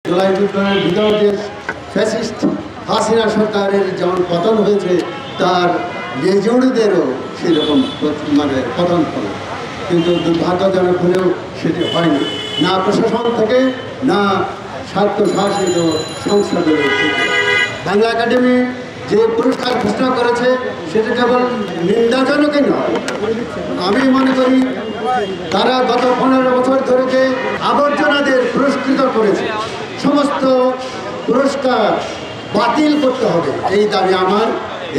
জুলাই বিপ্লবের ভিতর যে ফ্যাসিস্ট হাসিনা সরকারের যেমন পতন হয়েছে, তার লেজুড়দেরও সেরকম পতন হলো, কিন্তু দুর্ভাগ্যজনক হলেও সেটি হয়নি, না প্রশাসন থেকে না স্বার্থশাসিত সংস্থাগুলোর থেকে। বাংলা একাডেমি যে পুরস্কার ঘোষণা করেছে সেটা কেবল নিন্দাজনকই নয়, আমি মনে করি তারা গত 15 বছর ধরে যে আবর্জনাদের পুরস্কৃত করেছে, সমস্ত পুরস্কার বাতিল করতে হবে, এই দাবি আমার।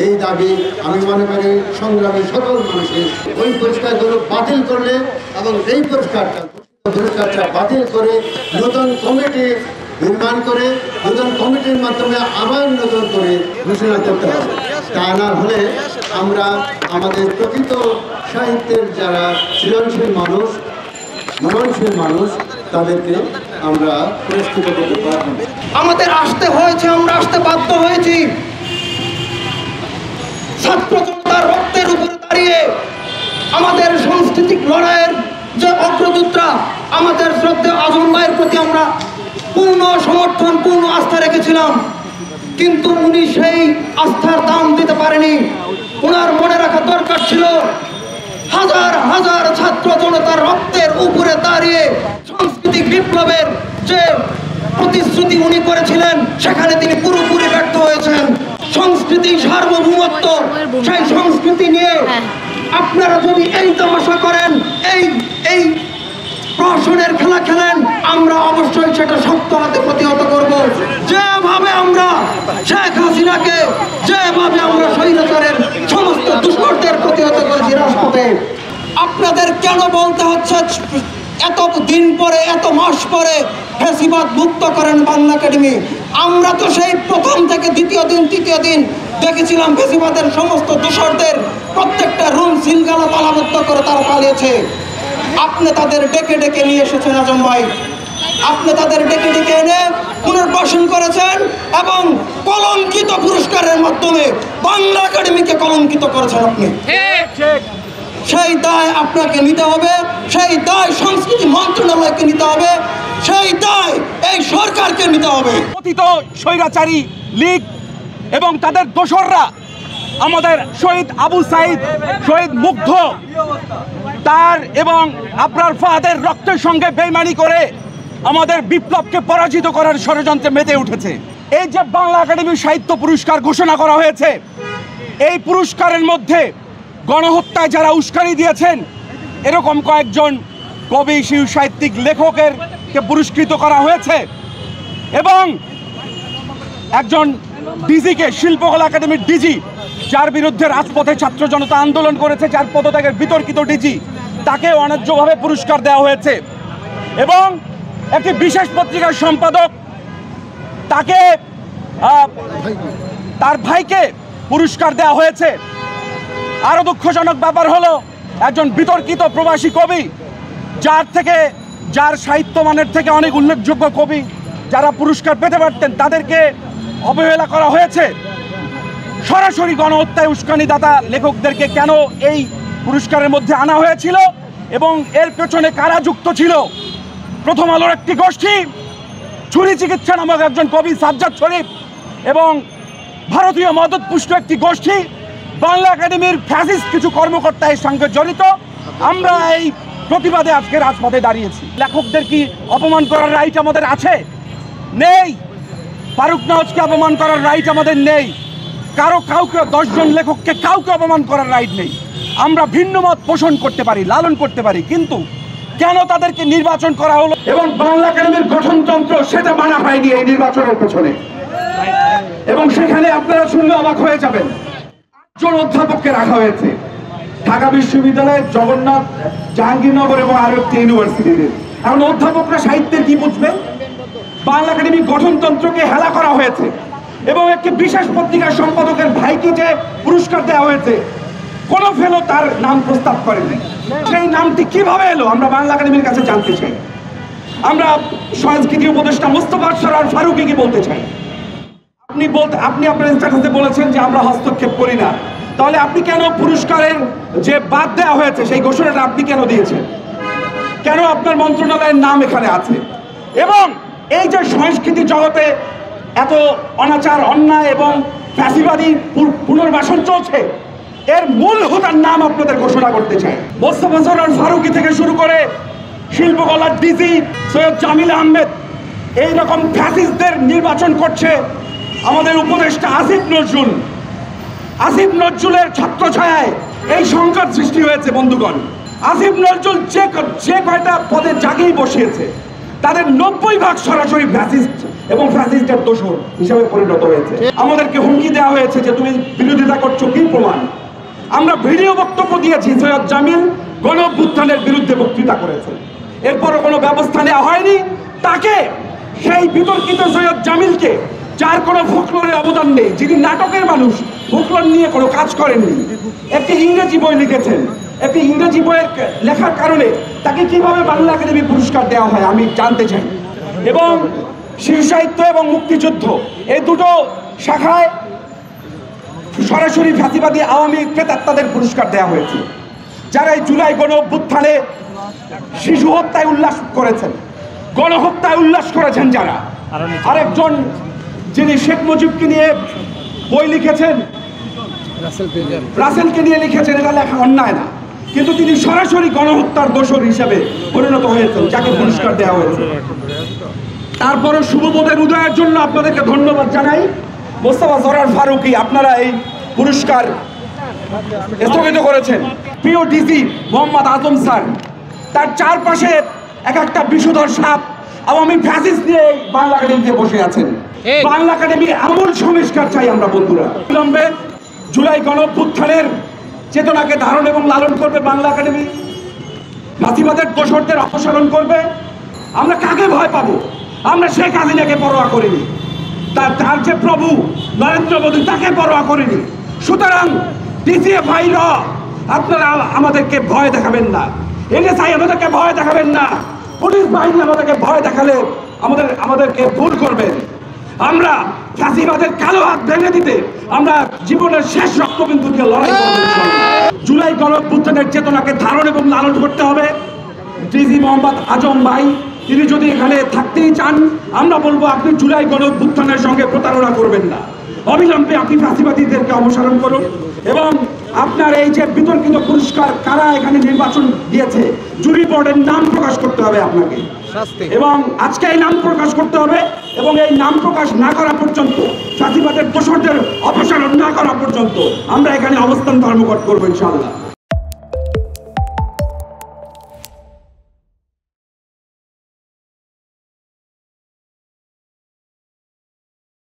এই দাবি আমি মনে করি সংগ্রামী সকল মানুষের। ওই পুরস্কারগুলো বাতিল করলে এবং এই পুরস্কারটা বাতিল করে নতুন কমিটি নির্মাণ করে নতুন কমিটির মাধ্যমে আবার নতুন করে ঘোষণা করতে হবে। তা না হলে আমরা আমাদের প্রকৃত সাহিত্যের যারা সৃজনশীল মানুষ, মননশীল মানুষ, তাদেরকে আমরা পুরস্কৃত করতে পারব। আমাদের আসতে হয়েছে, আমরা আসতে বাধ্য হয়েছি। ছাত্র জনতার রক্তের উপরে দাঁড়িয়ে আমাদের সাংস্কৃতিক লড়াইয়ের যে অগ্রযাত্রা, আমাদের শ্রদ্ধেয় আজম ভাইয়ের প্রতি আমরা পূর্ণ সমর্থন, পূর্ণ আস্থা রেখেছিলাম, কিন্তু উনি সেই আস্থার দাম দিতে পারেনি। ওনার মনে রাখা দরকার ছিল হাজার হাজার ছাত্র জনতার রক্তের উপরে দাঁড়িয়ে সাংস্কৃতিক বিপ্লবের যে প্রতিশ্রুতি উনি করেছিলেন, সেখানে তিনি পুরোপুরি ব্যর্থ হয়েছেন। সংস্কৃতি সার্বভৌমত্ব, সেই সংস্কৃতি নিয়ে আপনারা যদি এই তামাশা করেন, এই প্রহসনের খেলা খেলেন, আমরা অবশ্যই সেটা শক্ত হাতে প্রতিহত করব। যেভাবে আমরা শেখ হাসিনাকে, যেভাবে আমরা স্বৈরাচারের সমস্ত দুষ্কর্মের প্রতিহত করেছি রাজপথে, আপনাদের কেন বলতে হচ্ছে এত দিন পরে, এত মাস পরে ফ্যাসিবাদ মুক্ত করেন বাংলা একাডেমি? আমরা তো সেই প্রথম থেকে দ্বিতীয় দিন, তৃতীয় দিন দেখেছিলাম ফ্যাসিবাদের সমস্ত দোষরদের প্রত্যেকটা রুম সিলগালা তালাবদ্ধ করে তারা পালিয়েছে। আপনি তাদের ডেকে ডেকে নিয়ে এসেছেন আজম ভাই, আপনি তাদের ডেকে ডেকে এনে পুনর্বাসন করেছেন এবং কলঙ্কিত পুরস্কারের মাধ্যমে বাংলা একাডেমিকে কলঙ্কিত করেছেন আপনি। সেই দায় আপনাকে নিতে হবে, সেই দায় সংস্কৃতি মন্ত্রণালয়কে নিতে হবে, সেই দায় এই সরকারকে নিতে হবে। কথিত স্বৈরাচারী লীগ এবং তাদের দোসররা আমাদের শহীদ আবু সাইদ, শহীদ মুগ্ধ, তার এবং আবরার ফাহাদের রক্তের সঙ্গে বেইমানি করে আমাদের বিপ্লবকে পরাজিত করার ষড়যন্ত্রে মেতে উঠেছে। এই যে বাংলা একাডেমি সাহিত্য পুরস্কার ঘোষণা করা হয়েছে, এই পুরস্কারের মধ্যে গণহত্যায় যারা উস্কানি দিয়েছেন এরকম কয়েকজন কবি, শিশু সাহিত্যিক, লেখকেরকে পুরস্কৃত করা হয়েছে এবং একজন ডিজিকে, শিল্পকলা একাডেমির ডিজি, যার বিরুদ্ধে রাজপথে ছাত্র জনতা আন্দোলন করেছে, যার পদত্যাগের বিতর্কিত ডিজি, তাকে অন্যায্যভাবে পুরস্কার দেওয়া হয়েছে এবং একটি বিশেষ পত্রিকার সম্পাদক, তাকে তার ভাইকে পুরস্কার দেওয়া হয়েছে। আরও দুঃখজনক ব্যাপার হলো একজন বিতর্কিত প্রবাসী কবি, যার সাহিত্য মানের থেকে অনেক উল্লেখযোগ্য কবি যারা পুরস্কার পেতে পারতেন, তাদেরকে অবহেলা করা হয়েছে। সরাসরি গণহত্যায় উস্কানিদাতা লেখকদেরকে কেন এই পুরস্কারের মধ্যে আনা হয়েছিল এবং এর পেছনে কারা যুক্ত ছিল? প্রথম আলোর একটি গোষ্ঠী, ছুরি চিকিৎসা নামক একজন কবি সাজ্জাদ শরীফ এবং ভারতীয় মদতপুষ্ট একটি গোষ্ঠী, বাংলা একাডেমির ফ্যাসিস্ট কিছু কর্মকর্তা এর সঙ্গে জড়িত। আমরা এই প্রতিবাদে আজকে রাজপথে দাঁড়িয়েছি। লেখকদের কি অপমান করার রাইট আমাদের আছে? নেই। ফারুক নওয়াজকে অপমান করার রাইট আমাদের নেই। কাউকে 10 জন লেখককে কাউকে অপমান করার রাইট নেই। আমরা ভিন্ন মত পোষণ করতে পারি, লালন করতে পারি, কিন্তু কেন তাদেরকে নির্বাচন করা হলো এবং বাংলা একাডেমির গঠনতন্ত্র সেটা মানা হয়নি এই নির্বাচনের পেছনে। এবং সেখানে আপনারা শুনলে অবাক হয়ে যাবেন, 8 জন অধ্যাপককে রাখা হয়েছে ঢাকা বিশ্ববিদ্যালয়ের, জগন্নাথ, জাহাঙ্গীরনগর এবং আরো একটি ইউনিভার্সিটিতে। এখন অধ্যাপকরা সাহিত্যের কি বুঝবেন? বাংলা একাডেমির গঠনতন্ত্রকে হেলা করা হয়েছে এবং একটি বিশেষ পত্রিকার সম্পাদকের ভাইকে যে পুরস্কার দেওয়া হয়েছে, কোনো ফেলো তার নাম প্রস্তাব করেনি। সেই নামটি কিভাবে এলো আমরা বাংলা একাডেমির কাছে জানতে চাই। আমরা সংস্কৃতি উপদেষ্টা মোস্তফা সরোয়ার ফারুকীকে বলতে চাই, আপনি আপনার স্ট্যাটাসে বলেছেন যে আমরা হস্তক্ষেপ করি না, তাহলে আপনি কেন পুরস্কারের যে বাদ দেওয়া হয়েছে সেই ঘোষণাটা আপনি কেন দিয়েছেন? কেন আপনার মন্ত্রণালয়ের নাম এখানে আছে? এবং এই যে সংস্কৃতি জগতে এত অনাচার অন্যায় এবং ফ্যাসিবাদী পুনর্বাসন চলছে, এর মূল হোতার নাম আপনাদের ঘোষণা করতে চাই। মোস্তফা সরোয়ার ফারুকী থেকে শুরু করে শিল্পকলার ডিজি সৈয়দ জামিল আহমেদ, এই রকম ফ্যাসিস্টদের নির্বাচন করছে আমাদের উপদেষ্টা আসিফ নজরুল। আসিফ নজরুলের ছত্রছায়ায় এই সংকট সৃষ্টি হয়েছে বন্ধুগণ। আসিফ নজরুল যে কয়টা পদে জাগিয়ে বসিয়েছে তাদের 90% সরাসরি ফ্যাসিস্ট এবং ফ্যাসিস্টের দোষর হিসাবে পরিণত হয়েছে। আমাদেরকে হুমকি দেওয়া হয়েছে যে তুমি বিরোধিতা করছো, কি প্রমাণ? আমরা ভিডিও বক্তব্য দিয়েছি, সৈয়দ জামিল গণ অভ্যুত্থানের বিরুদ্ধে বক্তৃতা করেছে, এরপরও কোনো ব্যবস্থা নেওয়া হয়নি। তাকে, সেই বিতর্কিত সৈয়দ জামিলকে, যার কোনো ফোকলোরের অবদান নেই, যিনি নাটকের মানুষ, ফোকলোর নিয়ে কোনো কাজ করেননি, একটি ইংরেজি বই লিখেছেন, একটি ইংরেজি বইয়ের লেখার কারণে তাকে কিভাবে বাংলা একাডেমি পুরস্কার দেওয়া হয় আমি জানতে চাই। এবং শিশু সাহিত্য এবং মুক্তিযুদ্ধ, এই দুটো শাখায় সরাসরি ফ্যাসিবাদী আওয়ামী প্রেতাত্মাদের পুরস্কার দেওয়া হয়েছে, যারা এই জুলাই গণ অভ্যুত্থানে শিশু হত্যায় উল্লাস করেছেন, গণহত্যায় উল্লাস করেছেন যারা। আরেকজন যিনি শেখ মুজিবকে নিয়ে বই লিখেছেন, রাসেলকে নিয়ে লিখেছেন, এটা লেখা অন্যায় না, কিন্তু তিনি সরাসরি গণহত্যার দোষর হিসেবে পরিণত হয়েছেন, যাকে পুরস্কার দেওয়া হয়েছে। তারপরও শুভবোধের উদয়ের জন্য আপনাদেরকে ধন্যবাদ জানাই। মোস্তফা সরোয়ার ফারুকী, আপনারা এই পুরস্কার স্থগিত করেছেন। প্রিয় ডিসি মোহাম্মদ আজম স্যার, তার চারপাশে এক একটা বিষধর সাপ আওয়ামী ফ্যাসিস্ট নিয়ে বাংলা একাডেমিতে বসে আছেন। বাংলা একাডেমির আমূল সংস্কার চাই আমরা বন্ধুরা। বিলম্বে জুলাই গণ অভ্যুত্থানের চেতনাকে ধারণ এবং লালন করবে বাংলা একাডেমি, ফাঁসিবাদের দোষরদের অপসারণ করবে। আমরা কাকে ভয় পাবো? আমরা শেখ হাসিনাকে পরোয়া করিনি, তার যে প্রভু নরেন্দ্র মোদী তাকে পরোয়া করিনি। সুতরাং ডিসিএ ভাইরা, আপনারা আমাদেরকে ভয় দেখাবেন না, এনএসআই আমাদেরকে ভয় দেখাবেন না, পুলিশ বাহিনী আমাদেরকে ভয় দেখালে আমাদেরকে ভুল করবেন। আমরা ফ্যাসিবাদের কালো হাত ভেঙে দিতে আমরা জীবনের শেষ রক্তবিন্দু দিয়ে লড়াই করব। জুলাই গণ অভ্যুত্থানের চেতনাকে ধারণ এবং লালন করতে হবে। ডিজি মোহাম্মদ আজম ভাই, তিনি যদি এখানে থাকতেই চান, আমরা বলবো আপনি জুলাই গণ অভ্যুত্থানের সঙ্গে প্রতারণা করবেন না, অবিলম্বে আপনি ফ্যাসিবাদীদেরকে অপসারণ করুন। এবং আপনার এই যে বিতর্কিত পুরস্কার কারা এখানে নির্বাচন দিয়েছে, জুরি বোর্ডের নাম প্রকাশ করতে হবে আপনাকে, এবং আজকে এই নাম প্রকাশ করতে হবে। এবং এই নাম প্রকাশ না করা পর্যন্ত, ফ্যাসিবাদের দোষরদের অপসারণ না করা পর্যন্ত আমরা এখানে অবস্থান ধর্মঘট করবো ইনশাআল্লাহ।